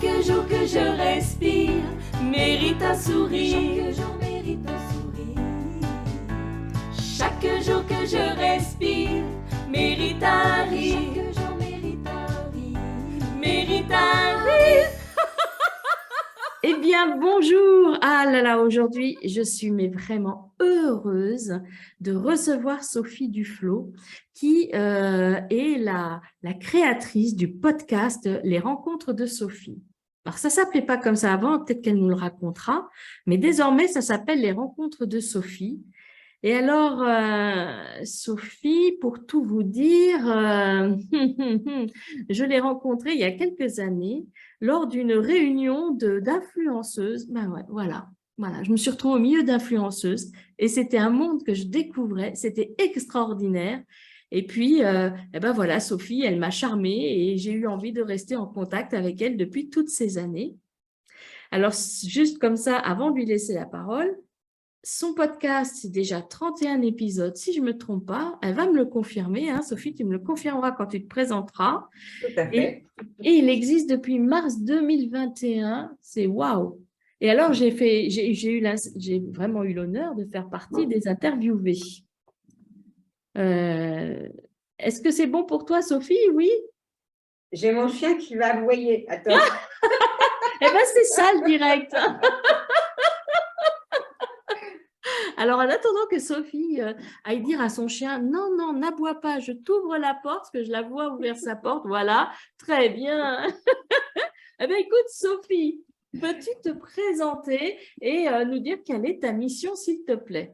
Chaque jour que je respire mérite un sourire. Chaque jour mérite un sourire. Chaque jour que je respire mérite un rire. Chaque jour mérite un rire. Mérite un rire. Eh bien, bonjour! Ah là là, aujourd'hui, je suis vraiment heureuse de recevoir Sophie Duflo, qui est la créatrice du podcast Les Rencontres de Sophie. Alors, ça ne s'appelait pas comme ça avant, peut-être qu'elle nous le racontera, mais désormais, ça s'appelle Les Rencontres de Sophie. Et alors, Sophie, pour tout vous dire, je l'ai rencontrée il y a quelques années lors d'une réunion d'influenceuses. Ben ouais, voilà, je me suis retrouvée au milieu d'influenceuses et c'était un monde que je découvrais, c'était extraordinaire. Et puis, eh ben voilà, Sophie, elle m'a charmée et j'ai eu envie de rester en contact avec elle depuis toutes ces années. Alors, juste comme ça, avant de lui laisser la parole, son podcast, c'est déjà 31 épisodes, si je ne me trompe pas. Elle va me le confirmer, hein, Sophie, tu me le confirmeras quand tu te présenteras. Tout à fait. Et il existe depuis mars 2021. C'est waouh! Et alors, j'ai vraiment eu l'honneur de faire partie des interviewés. Est-ce que c'est bon pour toi, Sophie? Oui? J'ai mon chien qui va aboyer. Attends. Eh bien, c'est ça le direct. Alors, en attendant que Sophie aille dire à son chien, non, non, n'aboie pas, je t'ouvre la porte, parce que je la vois ouvrir sa porte. Voilà, très bien. Eh bien, écoute, Sophie, peux-tu te présenter et nous dire quelle est ta mission, s'il te plaît?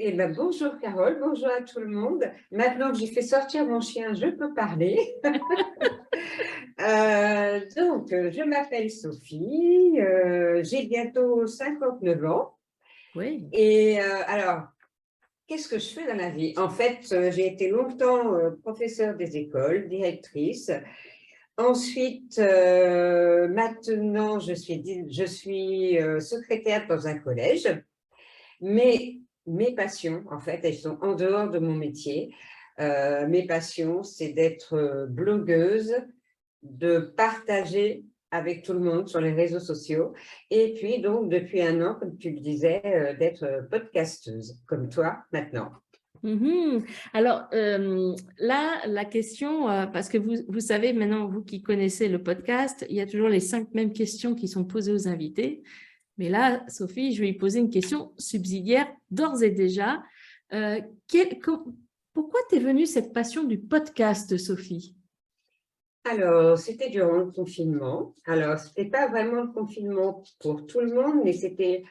Eh ben, bonjour Carole, bonjour à tout le monde. Maintenant que j'ai fait sortir mon chien, je peux parler. Je m'appelle Sophie, j'ai bientôt 59 ans. Oui. Et alors, qu'est-ce que je fais dans la vie? En fait, j'ai été longtemps professeure des écoles, directrice. Ensuite, maintenant, je suis secrétaire dans un collège. Mais mes passions, en fait, elles sont en dehors de mon métier. Mes passions, c'est d'être blogueuse, de partager avec tout le monde sur les réseaux sociaux. Et puis, donc, depuis un an, comme tu le disais, d'être podcasteuse, comme toi, maintenant. Alors, là, la question, parce que vous savez maintenant, vous qui connaissez le podcast, il y a toujours les 5 mêmes questions qui sont posées aux invités. Mais là, Sophie, je vais lui poser une question subsidiaire d'ores et déjà. Pourquoi t'es venue cette passion du podcast, Sophie? Alors, c'était durant le confinement. Alors, ce n'était pas vraiment le confinement pour tout le monde, mais c'était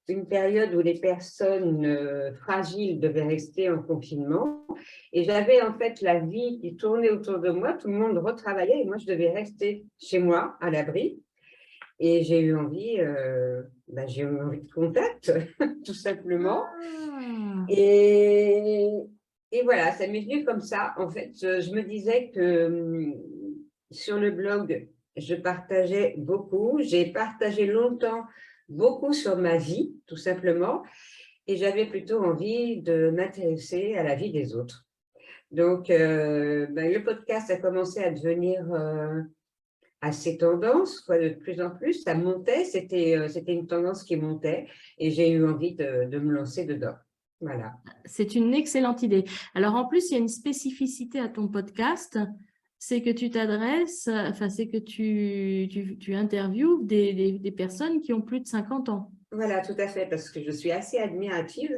une période où les personnes fragiles devaient rester en confinement. Et j'avais en fait la vie qui tournait autour de moi. Tout le monde retravaillait et moi, je devais rester chez moi, à l'abri. Et j'ai eu envie de contact, tout simplement. Et voilà, ça m'est venu comme ça. En fait, je me disais que sur le blog, je partageais beaucoup. J'ai partagé longtemps beaucoup sur ma vie, tout simplement. Et j'avais plutôt envie de m'intéresser à la vie des autres. Donc, le podcast a commencé à devenir assez tendance, quoi, de plus en plus. Ça montait, c'était une tendance qui montait. Et j'ai eu envie de me lancer dedans. Voilà. C'est une excellente idée. Alors, en plus, il y a une spécificité à ton podcast, c'est que tu t'adresses, enfin, c'est que tu interviews des personnes qui ont plus de 50 ans. Voilà, tout à fait, parce que je suis assez admirative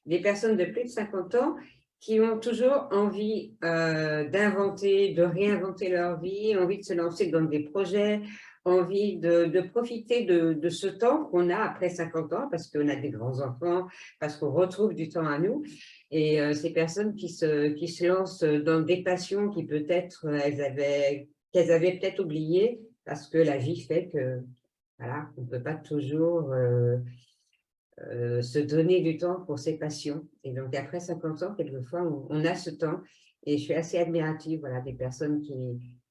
des personnes de plus de 50 ans qui ont toujours envie d'inventer, de réinventer leur vie, envie de se lancer dans des projets, envie de profiter de ce temps qu'on a après 50 ans, parce qu'on a des grands-enfants, parce qu'on retrouve du temps à nous. Et ces personnes qui se lancent dans des passions qui peut-être qu'elles avaient peut-être oubliées, parce que la vie fait que voilà, on ne peut pas toujours se donner du temps pour ses passions. Et donc, après 50 ans, quelquefois, on a ce temps. Et je suis assez admirative, voilà, des personnes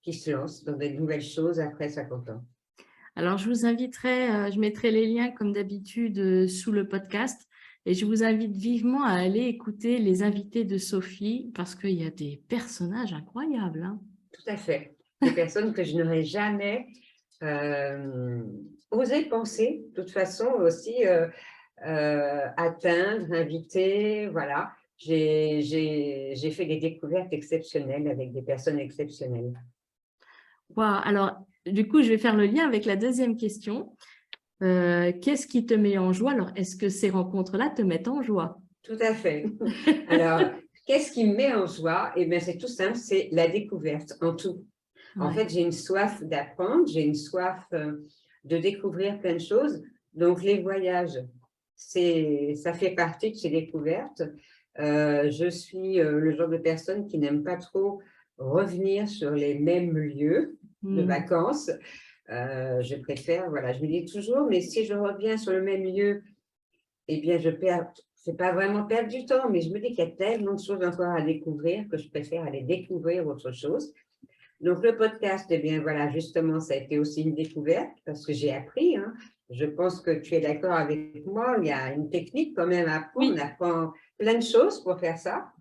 qui se lancent dans de nouvelles choses après 50 ans. Alors, je vous inviterai, je mettrai les liens comme d'habitude sous le podcast et je vous invite vivement à aller écouter les invités de Sophie parce qu'il y a des personnages incroyables. Hein. Tout à fait. Des personnes que je n'aurais jamais oser penser, de toute façon aussi, atteindre, inviter, voilà. J'ai fait des découvertes exceptionnelles avec des personnes exceptionnelles. Wow. Alors, du coup, je vais faire le lien avec la deuxième question. Qu'est-ce qui te met en joie? Alors, est-ce que ces rencontres-là te mettent en joie? Tout à fait. Alors, qu'est-ce qui me met en joie? Eh bien, c'est tout simple, c'est la découverte en tout. En Ouais. fait, j'ai une soif d'apprendre, j'ai une soif de découvrir plein de choses. Donc, les voyages, ça fait partie de ces découvertes. Je suis le genre de personne qui n'aime pas trop revenir sur les mêmes lieux de vacances. Je préfère, voilà, je me dis toujours, mais si je reviens sur le même lieu, eh bien, c'est pas vraiment perdre du temps, mais je me dis qu'il y a tellement de choses encore à découvrir que je préfère aller découvrir autre chose. Donc, le podcast, eh bien, voilà, justement, ça a été aussi une découverte parce que j'ai appris. Hein. Je pense que tu es d'accord avec moi. Il y a une technique quand même à apprendre. Oui. On apprend plein de choses pour faire ça.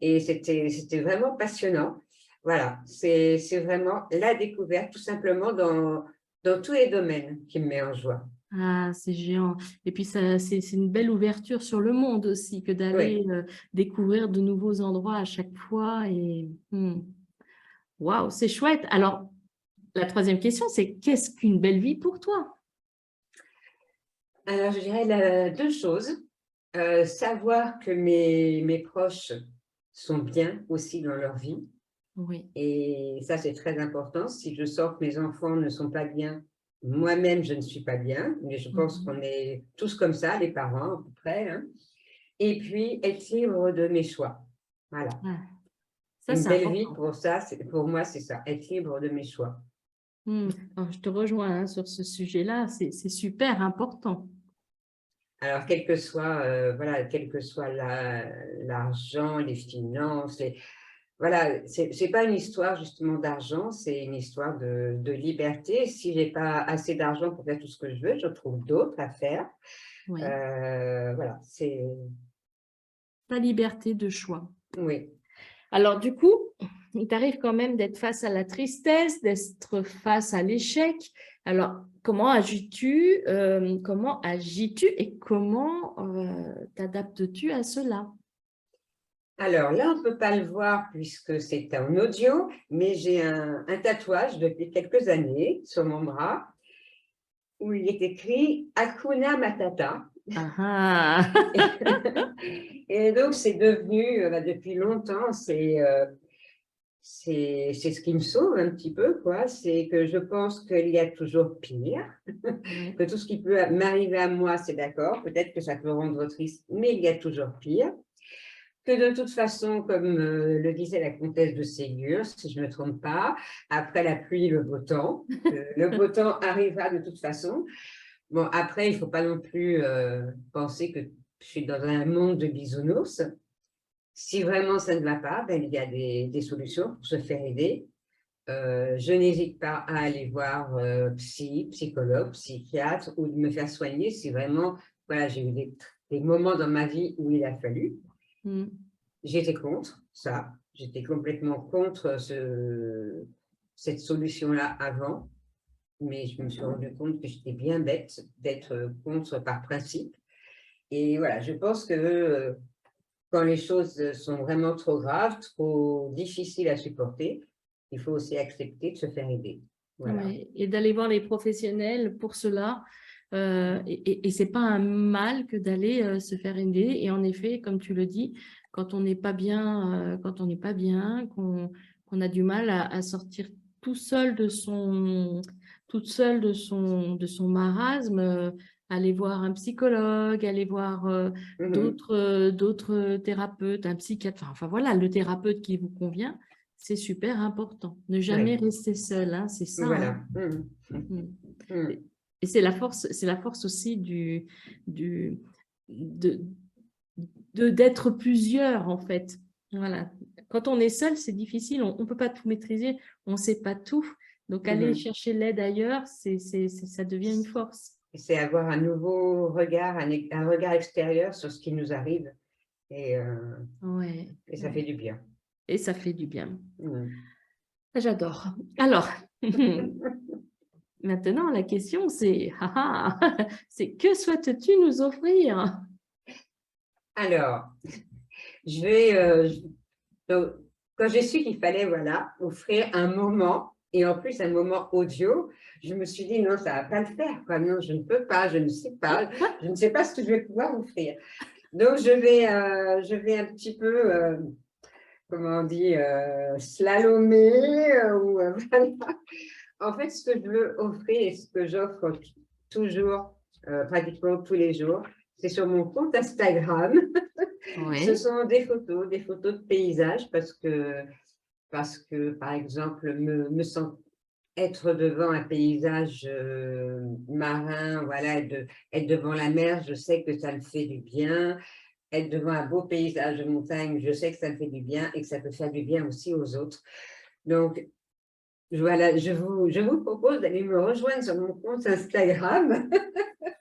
Et c'était vraiment passionnant. Voilà, c'est vraiment la découverte, tout simplement, dans tous les domaines qui me met en joie. Ah, c'est géant. Et puis, c'est une belle ouverture sur le monde aussi que d'aller Oui. découvrir de nouveaux endroits à chaque fois. Et waouh, c'est chouette. Alors, la troisième question, c'est qu'est-ce qu'une belle vie pour toi? Alors, je dirais deux choses. Savoir que mes proches sont bien aussi dans leur vie. Oui. Et ça, c'est très important. Si je sens que mes enfants ne sont pas bien, moi-même, je ne suis pas bien. Mais je pense qu'on est tous comme ça, les parents, à peu près. Hein. Et puis, être libre de mes choix. Voilà. Ah, ça, Une c'est belle vie, important. pour moi, c'est ça. Être libre de mes choix. Alors, je te rejoins hein, sur ce sujet-là. C'est super important. Alors, quel que soit l'argent, les finances, voilà, c'est pas une histoire justement d'argent, c'est une histoire de liberté. Si j'ai pas assez d'argent pour faire tout ce que je veux, je trouve d'autres à faire. Oui. Voilà, c'est Ta liberté de choix. oui. Alors, du coup, il t'arrive quand même d'être face à la tristesse, d'être face à l'échec. Alors, comment agis-tu et comment t'adaptes-tu à cela? Alors là, on ne peut pas le voir puisque c'est en audio, mais j'ai un tatouage depuis quelques années sur mon bras où il est écrit Hakuna Matata. Ah, Et donc, c'est devenu, depuis longtemps, c'est ce qui me sauve un petit peu, quoi. C'est que je pense qu'il y a toujours pire, ouais. que tout ce qui peut m'arriver à moi, c'est d'accord. Peut-être que ça peut rendre triste, mais il y a toujours pire. Que de toute façon, comme le disait la comtesse de Ségur, si je ne me trompe pas, après la pluie, le beau temps. Le beau temps arrivera de toute façon. Bon, après, il ne faut pas non plus penser que je suis dans un monde de bisounours. Si vraiment ça ne va pas, ben, il y a des solutions pour se faire aider. Je n'hésite pas à aller voir psychologue, psychiatre ou de me faire soigner si vraiment, voilà, j'ai eu des moments dans ma vie où il a fallu. J'étais contre ça, j'étais complètement contre cette solution-là avant, mais je me suis rendu compte que j'étais bien bête d'être contre par principe. Et voilà, je pense que quand les choses sont vraiment trop graves, trop difficiles à supporter, il faut aussi accepter de se faire aider. Voilà. Ouais, et d'aller voir les professionnels pour cela. Et ce n'est pas un mal que d'aller se faire aider. Et en effet, comme tu le dis, quand on n'est pas bien, qu'on a du mal à sortir tout seul toute seule de son marasme, aller voir un psychologue, aller voir d'autres thérapeutes, un psychiatre, enfin voilà, le thérapeute qui vous convient, c'est super important. Ne jamais Oui. rester seul, hein, c'est ça. Voilà. Hein. Et c'est la force aussi d'être plusieurs, en fait. Voilà. Quand on est seul, c'est difficile, on ne peut pas tout maîtriser, on ne sait pas tout. Donc, aller chercher l'aide ailleurs, ça devient une force. C'est avoir un nouveau regard, un regard extérieur sur ce qui nous arrive. Et ça fait du bien. Et ça fait du bien. J'adore. Alors, Maintenant, la question, c'est c'est que souhaites-tu nous offrir? Alors, je vais, donc, quand j'ai su qu'il fallait offrir un moment, et en plus un moment audio, je me suis dit non, ça ne va pas le faire, quoi. Non, je ne peux pas, je ne sais pas, je ne sais pas ce que je vais pouvoir offrir. Donc, je vais un petit peu, comment on dit, slalomer, voilà. En fait, ce que je veux offrir et ce que j'offre toujours, pratiquement tous les jours, c'est sur mon compte Instagram. Ce sont des photos de paysages parce que, par exemple, me sens être devant un paysage marin, voilà, être devant la mer, je sais que ça me fait du bien. Être devant un beau paysage de montagne, je sais que ça me fait du bien et que ça peut faire du bien aussi aux autres. Donc, voilà, je vous propose d'aller me rejoindre sur mon compte Instagram.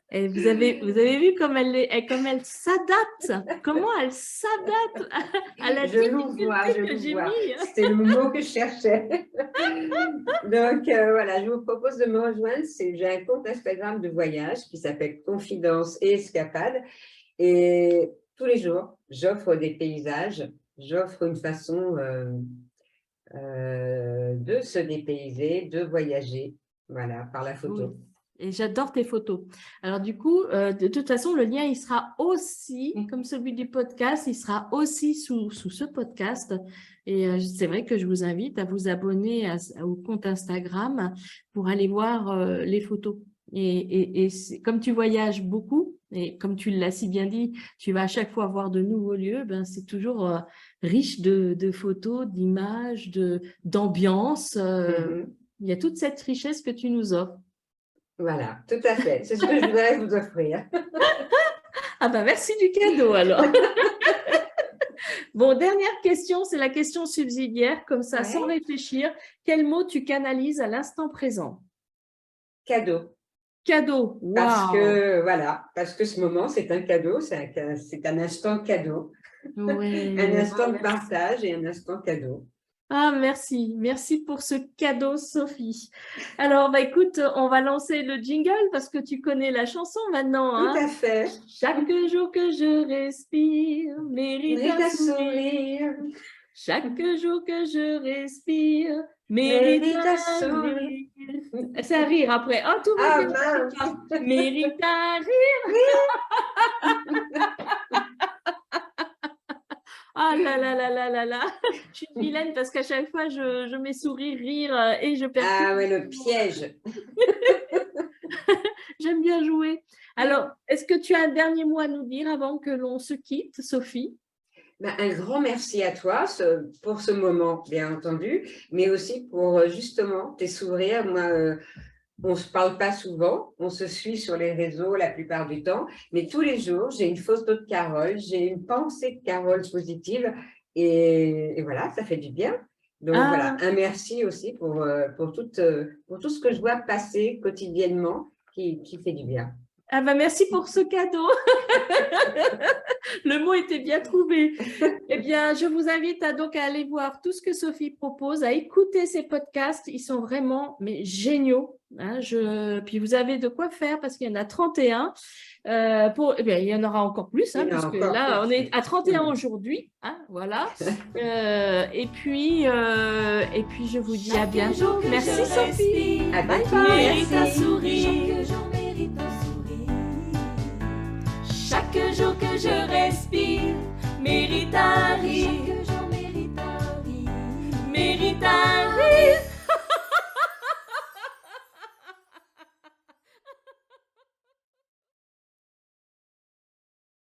Et vous avez vu comme elle s'adapte, comment elle s'adapte à la difficulté que j'ai mis. C'est le mot que je cherchais. Donc, voilà, je vous propose de me rejoindre. J'ai un compte Instagram de voyage qui s'appelle Confidence et Escapade. Et tous les jours, j'offre des paysages, j'offre une façon de se dépayser, de voyager, voilà, par la photo. Oui. Et j'adore tes photos. Alors du coup, de toute façon, le lien, il sera aussi, comme celui du podcast, il sera aussi sous ce podcast. Et c'est vrai que je vous invite à vous abonner au compte Instagram pour aller voir les photos. Et comme tu voyages beaucoup, et comme tu l'as si bien dit, tu vas à chaque fois voir de nouveaux lieux, ben, c'est toujours riche de photos, d'images, d'ambiance. Il y a toute cette richesse que tu nous offres. Voilà, tout à fait. C'est ce que je voudrais vous offrir. Ah ben merci du cadeau alors. Bon, dernière question, c'est la question subsidiaire, comme ça, sans réfléchir. Quel mot tu canalises à l'instant présent? Cadeau. Cadeau, wow. Parce que ce moment, c'est un cadeau, c'est un instant cadeau. Ouais, un instant de partage et un instant cadeau. Ah, merci pour ce cadeau, Sophie. Alors, bah, écoute, on va lancer le jingle parce que tu connais la chanson maintenant. Tout à fait. Chaque jour que je respire mérite un sourire. Chaque jour que je respire mérite un sourire. C'est à rire après. Oh, tout va bien. Mérite un rire. Ah là là là là là là, je suis vilaine parce qu'à chaque fois, je mets sourire, rire et je perds. Ah ouais, le piège. J'aime bien jouer. Alors, est-ce que tu as un dernier mot à nous dire avant que l'on se quitte, Sophie? Un grand merci à toi pour ce moment, bien entendu, mais aussi pour justement tes sourires. Moi, on ne se parle pas souvent, on se suit sur les réseaux la plupart du temps, mais tous les jours, j'ai une photo de Carole, j'ai une pensée de Carole positive et voilà, ça fait du bien. Donc voilà, un merci aussi pour tout ce que je vois passer quotidiennement qui fait du bien. Ah ben merci pour ce cadeau. Le mot était bien trouvé. Eh bien, je vous invite à aller voir tout ce que Sophie propose, à écouter ses podcasts. Ils sont vraiment géniaux. Hein, puis vous avez de quoi faire parce qu'il y en a 31. Il y en aura encore plus, hein, parce que là, on est à 31 aujourd'hui. Hein, voilà. Et puis, je vous dis à bientôt. Merci Sophie. À bientôt. Mérite un sourire. Chaque jour que je respire mérite un rire.